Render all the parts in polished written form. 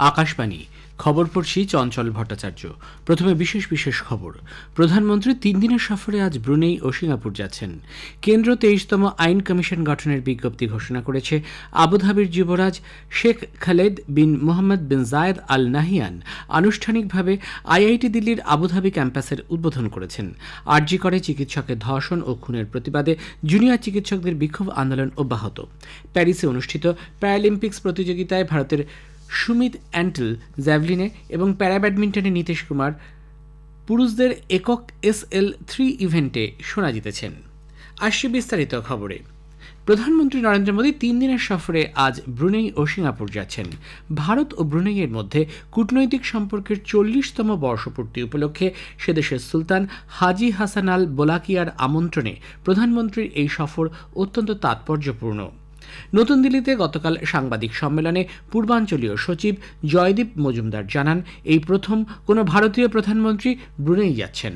আকাশবাণী খবর পড়ছি চঞ্চল ভট্টাচার্য। প্রথমে বিশেষ বিশেষ খবর। প্রধানমন্ত্রী 3 দিনের সফরে আজ ব্রুনেই ও সিঙ্গাপুর যাচ্ছেন। কেন্দ্র 23তম আইন কমিশন গঠনের বিজ্ঞপ্তি ঘোষণা করেছে। আবুধাবির যুবরাজ শেখ খালেদ বিন মোহাম্মদ বিন জায়েদ আল নাহিয়ান আনুষ্ঠানিকভাবে আইআইটি দিল্লির আবুধাবি ক্যাম্পাসের উদ্বোধন করেছেন। আরজি করে চিকিৎসকের ধর্ষণ ও খুনের প্রতিবাদে জুনিয়র চিকিৎসকদের বিক্ষোভ আন্দোলন অব্যাহত। প্যারিসে অনুষ্ঠিত প্যারালিম্পিক্স প্রতিযোগিতায় ভারতের সুমিত অ্যান্টল জ্যাভলিনে এবং প্যারা ব্যাডমিন্টনে নীতিশ কুমার পুরুষদের একক SL3 ইভেন্টে সোনা জিতেছেন। আসছে বিস্তারিত খবরে। প্রধানমন্ত্রী নরেন্দ্র মোদী 3 দিনের সফরে আজ ব্রুনেই ও সিঙ্গাপুর যাচ্ছেন। ভারত ও ব্রুনেইয়ের মধ্যে কূটনৈতিক সম্পর্কের 40তম বর্ষপূর্তি উপলক্ষে সেদেশের সুলতান হাজি হাসান আল বোলাকিয়ার আমন্ত্রণে প্রধানমন্ত্রীর এই সফর অত্যন্ত তাৎপর্যপূর্ণ। নতুন দিল্লিতে গতকাল সাংবাদিক সম্মেলনে পূর্বাঞ্চলীয় সচিব জয়দীপ মজুমদার জানান, এই প্রথম কোনো ভারতীয় প্রধানমন্ত্রী ব্রুনেই যাচ্ছেন।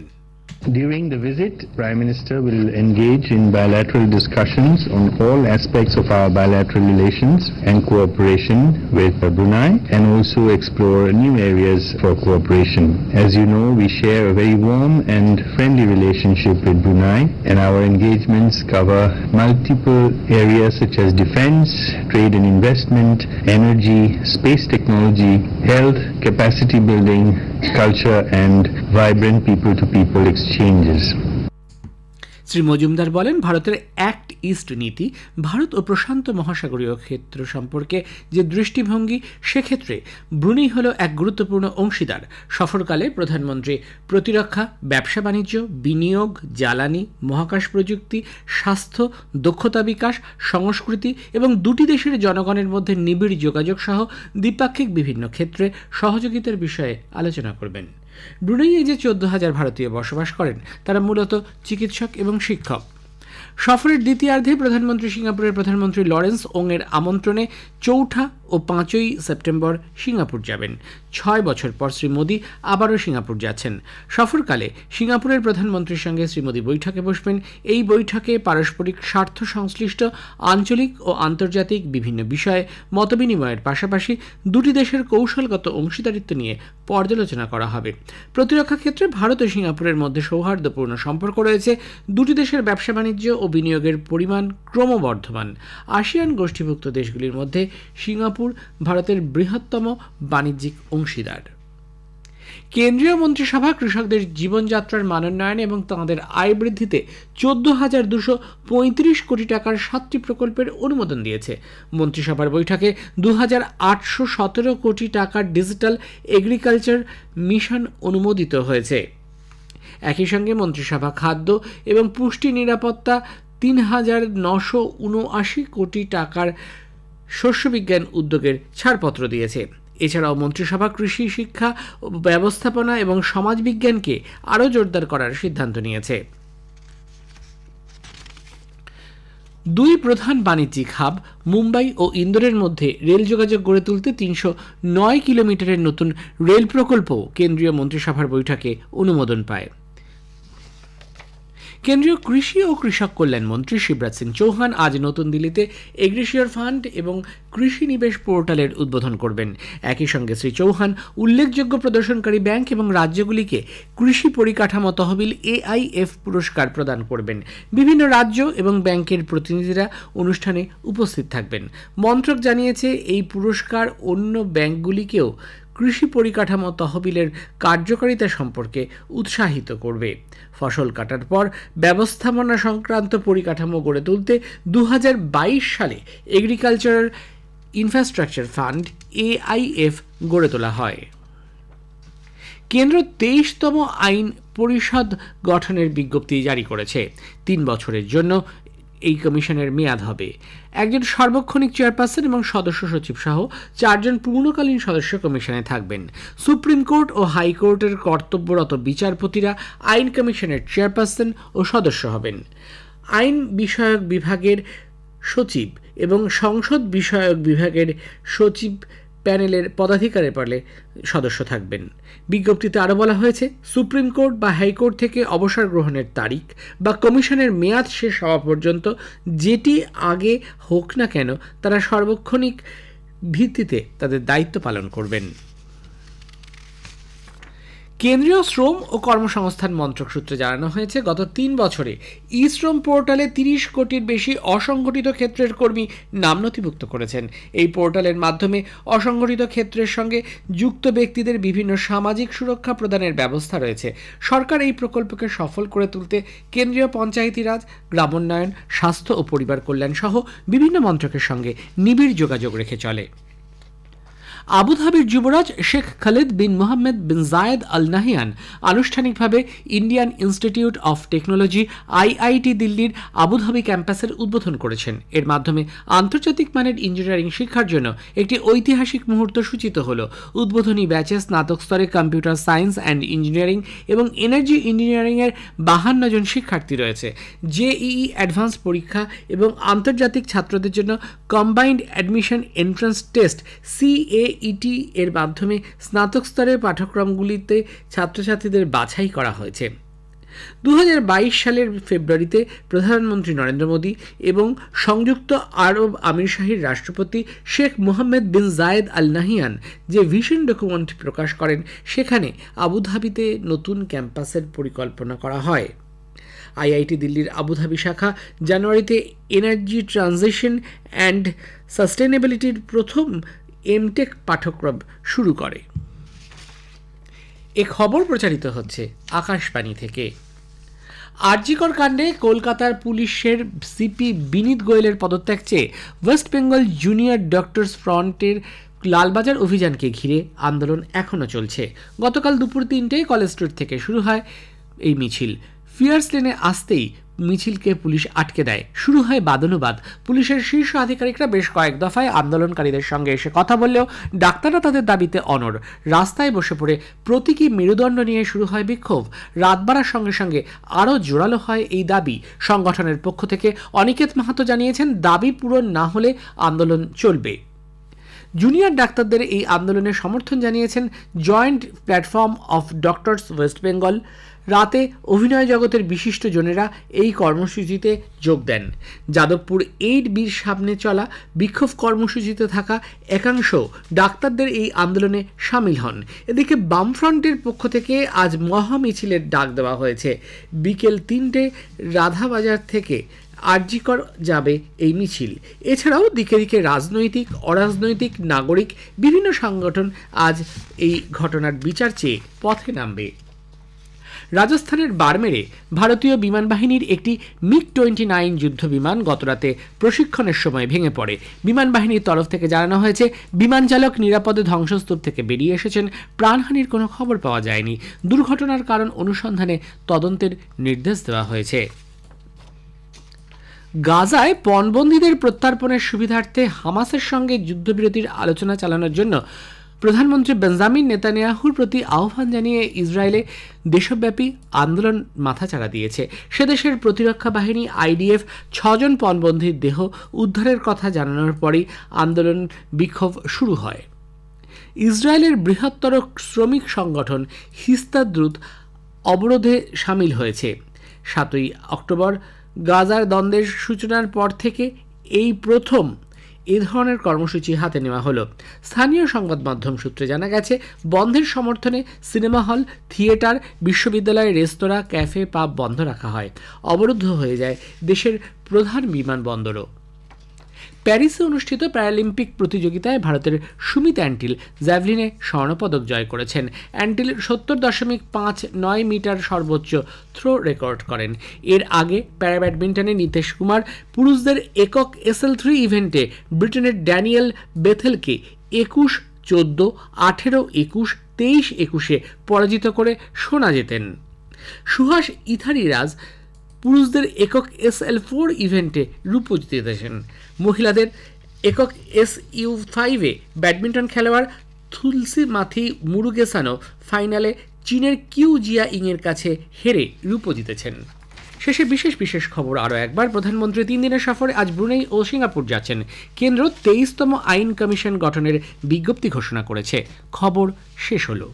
During the visit, Prime Minister will engage in bilateral discussions on all aspects of our bilateral relations and cooperation with Brunei, and also explore new areas for cooperation. As you know, we share a very warm and friendly relationship with Brunei, and our engagements cover multiple areas such as defense, trade and investment, energy, space technology, health, capacity building, culture and vibrant people-to-people exchanges. Shri Majumdar বলেন, ভারতের act east নীতি ভারত ও প্রশান্ত মহাসাগরীয় ক্ষেত্র সম্পর্কে যে দৃষ্টিভঙ্গি, সেক্ষেত্রে Brunei হল এক গুরুত্বপূর্ণ অংশীদার। সফরকালে প্রধানমন্ত্রী প্রতিরক্ষা, ব্যবসা বাণিজ্য, বিনিয়োগ, জ্বালানি, মহাকাশ প্রযুক্তি, স্বাস্থ্য, দক্ষতা বিকাশ, সংস্কৃতি এবং দুটি দেশের জনগণের মধ্যে নিবিড় যোগাযোগ সহ দ্বিপাক্ষিক বিভিন্ন ক্ষেত্রে সহযোগিতার বিষয়ে আলোচনা করবেন। ব্রুনেইয়ে যে 14,000 ভারতীয় বসবাস করেন তারা মূলত চিকিৎসক এবং শিক্ষক। সফরের দ্বিতীয়ার্ধে প্রধানমন্ত্রী সিঙ্গাপুরের প্রধানমন্ত্রী লরেন্স ওং এর আমন্ত্রণে 4 ও 5 সেপ্টেম্বর সিঙ্গাপুর যাবেন। 6 বছর পর শ্রী মোদী আবারও সিঙ্গাপুর যাচ্ছেন। সফরকালে সিঙ্গাপুরের প্রধানমন্ত্রীর সঙ্গে শ্রী মোদী বৈঠকে বসবেন। এই বৈঠকে পারস্পরিক স্বার্থ সংশ্লিষ্ট আঞ্চলিক ও আন্তর্জাতিক বিভিন্ন বিষয়ে মতবিনিময়ের পাশাপাশি দুটি দেশের কৌশলগত অংশীদারিত্ব নিয়ে পর্যালোচনা করা হবে। প্রতিরক্ষা ক্ষেত্রে ভারত ও সিঙ্গাপুরের মধ্যে সৌহার্দ্যপূর্ণ সম্পর্ক রয়েছে। দুটি দেশের ব্যবসা বাণিজ্য ও বিনিয়োগের পরিমাণ ক্রমবর্ধমান। আসিয়ান গোষ্ঠীভুক্ত দেশগুলির মধ্যে সিঙ্গাপুর ভারতের বৃহত্তম বাণিজ্যিক অংশীদার। কেন্দ্রীয় মন্ত্রিসভা কৃষকদের জীবনযাত্রার মানোন্নয়ন এবং তাঁদের আয় বৃদ্ধিতে 14,235 কোটি টাকার 7টি প্রকল্পের অনুমোদন দিয়েছে। মন্ত্রিসভার বৈঠকে 2,817 কোটি টাকার ডিজিটাল এগ্রিকালচার মিশন অনুমোদিত হয়েছে। একই সঙ্গে মন্ত্রিসভা খাদ্য এবং পুষ্টি নিরাপত্তা 3,979 কোটি টাকার শস্য বিজ্ঞান উদ্যোগের ছাড়পত্র দিয়েছে। এছাড়াও মন্ত্রিসভা কৃষি, শিক্ষা, ব্যবস্থাপনা এবং সমাজবিজ্ঞানকে আরও জোরদার করার সিদ্ধান্ত নিয়েছে। দুই প্রধান বাণিজ্যিক হাব মুম্বাই ও ইন্দোরের মধ্যে রেল যোগাযোগ গড়ে তুলতে 309 কিলোমিটারের নতুন রেল প্রকল্প কেন্দ্রীয় মন্ত্রিসভার বৈঠকে অনুমোদন পায়। কেন্দ্রীয় কৃষি ও কৃষক কল্যাণ মন্ত্রী শিবরাজ সিং চৌহান আজ নতুন দিল্লিতে এগ্রিশিওর ফান্ড এবং কৃষি নিবেশ পোর্টালের উদ্বোধন করবেন। একই সঙ্গে শ্রী চৌহান উল্লেখযোগ্য প্রদর্শনকারী ব্যাংক এবং রাজ্যগুলিকে কৃষি পরিকাঠামো তহবিল AIF পুরস্কার প্রদান করবেন। বিভিন্ন রাজ্য এবং ব্যাংকের প্রতিনিধিরা অনুষ্ঠানে উপস্থিত থাকবেন। মন্ত্রক জানিয়েছে, এই পুরস্কার অন্য ব্যাংকগুলিকেও কৃষি পরিকাঠামো তহবিলের কার্যকারিতা সম্পর্কে উৎসাহিত করবে। ফসল কাটার পর ব্যবস্থাপনা সংক্রান্ত পরিকাঠামো গড়ে তুলতে 2022 সালে এগ্রিকালচারাল ইনফ্রাস্ট্রাকচার ফান্ড AIF গড়ে তোলা হয়। কেন্দ্র 23তম আইন পরিষদ গঠনের বিজ্ঞপ্তি জারি করেছে। 3 বছরের জন্য এই কমিশনের মেয়াদ হবে। একজন সার্বক্ষণিক চেয়ারপারসন এবং সদস্য সচিব সহ 4 জন পূর্ণকালীন সদস্য কমিশনে থাকবেন। সুপ্রিম কোর্ট ও হাইকোর্টের কর্তব্যরত বিচারপতিরা আইন কমিশনের চেয়ারপারসন ও সদস্য হবেন। আইন বিষয়ক বিভাগের সচিব এবং সংসদ বিষয়ক বিভাগের সচিব প্যানেলের পদাধিকারের পালে সদস্য থাকবেন। বিজ্ঞপ্তিতে আরও বলা হয়েছে, সুপ্রিম কোর্ট বা হাইকোর্ট থেকে অবসর গ্রহণের তারিখ বা কমিশনের মেয়াদ শেষ হওয়া পর্যন্ত যেটি আগে হোক না কেন, তারা সার্বক্ষণিক ভিত্তিতে তাদের দায়িত্ব পালন করবেন। কেন্দ্রীয় শ্রম ও কর্মসংস্থান মন্ত্রক সূত্রে জানানো হয়েছে, গত 3 বছরে ই শ্রম পোর্টালে 30 কোটির বেশি অসংগঠিত ক্ষেত্রের কর্মী নাম নথিভুক্ত করেছেন। এই পোর্টালের মাধ্যমে অসংগঠিত ক্ষেত্রের সঙ্গে যুক্ত ব্যক্তিদের বিভিন্ন সামাজিক সুরক্ষা প্রদানের ব্যবস্থা রয়েছে। সরকার এই প্রকল্পকে সফল করে তুলতে কেন্দ্রীয় পঞ্চায়েতি রাজ, গ্রামোন্নয়ন, স্বাস্থ্য ও পরিবার কল্যাণ সহ বিভিন্ন মন্ত্রকের সঙ্গে নিবিড় যোগাযোগ রেখে চলে। আবুধাবির যুবরাজ শেখ খালিদ বিন মোহাম্মদ বিন জায়েদ আল নাহিয়ান আনুষ্ঠানিকভাবে Indian institute of technology IIT দিল্লির আবুধাবি ক্যাম্পাসের উদ্বোধন করেছেন। এর মাধ্যমে আন্তর্জাতিক মানের ইঞ্জিনিয়ারিং শিক্ষার জন্য একটি ঐতিহাসিক মুহূর্ত সূচিত হল। উদ্বোধনী ব্যাচে স্নাতক স্তরে কম্পিউটার সায়েন্স অ্যান্ড ইঞ্জিনিয়ারিং এবং এনার্জি ইঞ্জিনিয়ারিংয়ের 52 জন শিক্ষার্থী রয়েছে। জেইই অ্যাডভান্স পরীক্ষা এবং আন্তর্জাতিক ছাত্রদের জন্য combined admission entrance test CAET এর মাধ্যমে স্নাতক স্তরের পাঠ্যক্রমগুলিতে ছাত্রছাত্রীদের বাছাই করা হয়েছে। 2022 সালের ফেব্রুয়ারিতে প্রধানমন্ত্রী নরেন্দ্র মোদী এবং সংযুক্ত আরব আমিরশাহীর রাষ্ট্রপতি শেখ মোহাম্মদ বিন জায়েদ আল নাহিয়ান যে ভিশন ডকুমেন্ট প্রকাশ করেন, সেখানে আবুধাবিতে নতুন ক্যাম্পাসের পরিকল্পনা করা হয়। আইআইটি দিল্লির আবুধাবি শাখা জানুয়ারিতে এনার্জি ট্রানজিশন অ্যান্ড সাস্টেনেবিলিটির প্রথম এমটেক পাঠ্যক্রম শুরু করে। এ খবর প্রচারিত হচ্ছে আকাশবাণী থেকে। আরজিকর কাণ্ডে কলকাতার পুলিশের সিপি বিনীত গোয়েলের পদত্যাগ চেয়ে ওয়েস্ট বেঙ্গল জুনিয়র ডক্টরস ফ্রন্টের লালবাজার অভিযানকে ঘিরে আন্দোলন এখনও চলছে। গতকাল দুপুর 3টায় কলেজ স্ট্রিট থেকে শুরু হয় এই মিছিল। ফিয়ার্স লেনে আসতেই মিছিলকে পুলিশ আটকে দেয়। শুরু হয় বাদানুবাদ। পুলিশের শীর্ষ আধিকারিকরা বেশ কয়েক দফায় আন্দোলনকারীদের সঙ্গে এসে কথা বললেও ডাক্তাররা তাদের দাবিতে অনড়। রাস্তায় বসে পড়ে প্রতীকী মেরুদণ্ড নিয়ে শুরু হয় বিক্ষোভ। রাত বাড়ার সঙ্গে সঙ্গে আরও জোরালো হয় এই দাবি। সংগঠনের পক্ষ থেকে অনিকেত মাহাতো জানিয়েছেন, দাবি পূরণ না হলে আন্দোলন চলবে। জুনিয়র ডাক্তারদের এই আন্দোলনের সমর্থন জানিয়েছেন joint platform of doctors West Bengal. রাতে অভিনয় জগতের বিশিষ্ট জনেরা এই কর্মসূচিতে যোগ দেন। যাদবপুর 8Bর সামনে চলা বিক্ষোভ কর্মসূচিতে থাকা একাংশ ডাক্তারদের এই আন্দোলনে সামিল হন। এদিকে বামফ্রন্টের পক্ষ থেকে আজ মহা মিছিলের ডাক দেওয়া হয়েছে। বিকেল 3টে রাধাবাজার থেকে আরজিকর যাবে এই মিছিল। এছাড়াও দিকে দিকে রাজনৈতিক, অরাজনৈতিক, নাগরিক বিভিন্ন সংগঠন আজ এই ঘটনার বিচার চেয়ে পথে নামবে। রাজস্থানের বারমেরে ভারতীয় বিমান বাহিনীর একটি MiG-29 যুদ্ধ বিমান গতরাতে প্রশিক্ষণের সময় ভেঙে পড়ে। বিমান বাহিনীর তরফ থেকে জানানো হয়েছে, বিমান চালক নিরাপদে ধ্বংসস্তূপ থেকে বেরিয়ে এসেছেন। প্রাণহানির কোনো খবর পাওয়া যায়নি। দুর্ঘটনার কারণ অনুসন্ধানে তদন্তের নির্দেশ দেওয়া হয়েছে। গাজায় পণবন্দীদের প্রত্যর্পণের সুবিধার্থে হামাসের সঙ্গে যুদ্ধবিরতির আলোচনা চালানোর জন্য প্রধানমন্ত্রী বেঞ্জামিন নেতানিয়াহুর প্রতি আহ্বান জানিয়ে ইসরায়েলে দেশব্যাপী আন্দোলন মাথাচাড়া দিয়েছে। সে দেশের প্রতিরক্ষা বাহিনী IDF 6 জন পণবন্দীর দেহ উদ্ধারের কথা জানানোর পরই আন্দোলন বিক্ষোভ শুরু হয়। ইসরায়েলের বৃহত্তর শ্রমিক সংগঠন হিস্তাদ্রুত অবরোধে সামিল হয়েছে। 7ই অক্টোবর গাজার দ্বন্দ্বের সূচনার পর থেকে এই প্রথম এ ধরনের কর্মসূচি হাতে নেওয়া হলো। স্থানীয় সংবাদ মাধ্যম সূত্রে জানা গেছে, বন্ধের সমর্থনে সিনেমা হল, থিয়েটার, বিশ্ববিদ্যালয়, রেস্তোরাঁ, ক্যাফে, পাব বন্ধ রাখা হয়। অবরুদ্ধ হয়ে যায় দেশের প্রধান বিমানবন্দরও। প্যারিসে অনুষ্ঠিত প্যারালিম্পিক প্রতিযোগিতায় ভারতের সুমিত অ্যান্টিল জ্যাভলিনে স্বর্ণপদক জয় করেছেন। অ্যান্টিল 70.59 মিটার সর্বোচ্চ থ্রো রেকর্ড করেন। এর আগে প্যারা ব্যাডমিন্টনে নীতেশ কুমার পুরুষদের একক SL3 ইভেন্টে ব্রিটেনের ড্যানিয়েল বেথেলকে 21-14, 18-21, 23-21 পরাজিত করে সোনা জেতেন। সুহাস ইথারিরাজ পুরুষদের একক SL4 ইভেন্টে রূপো জিতেছেন। মহিলাদের একক SU5-এ ব্যাডমিন্টন খেলোয়াড় থুলসি মাথি মুরুগেসানো ফাইনালে চীনের কিউ জিয়া ইংয়ের কাছে হেরে রূপো জিতেছেন। শেষে বিশেষ খবর আরও একবার। প্রধানমন্ত্রী 3 দিনের সফরে আজ ব্রুনেই ও সিঙ্গাপুর যাচ্ছেন। কেন্দ্র 23তম আইন কমিশন গঠনের বিজ্ঞপ্তি ঘোষণা করেছে। খবর শেষ হলো।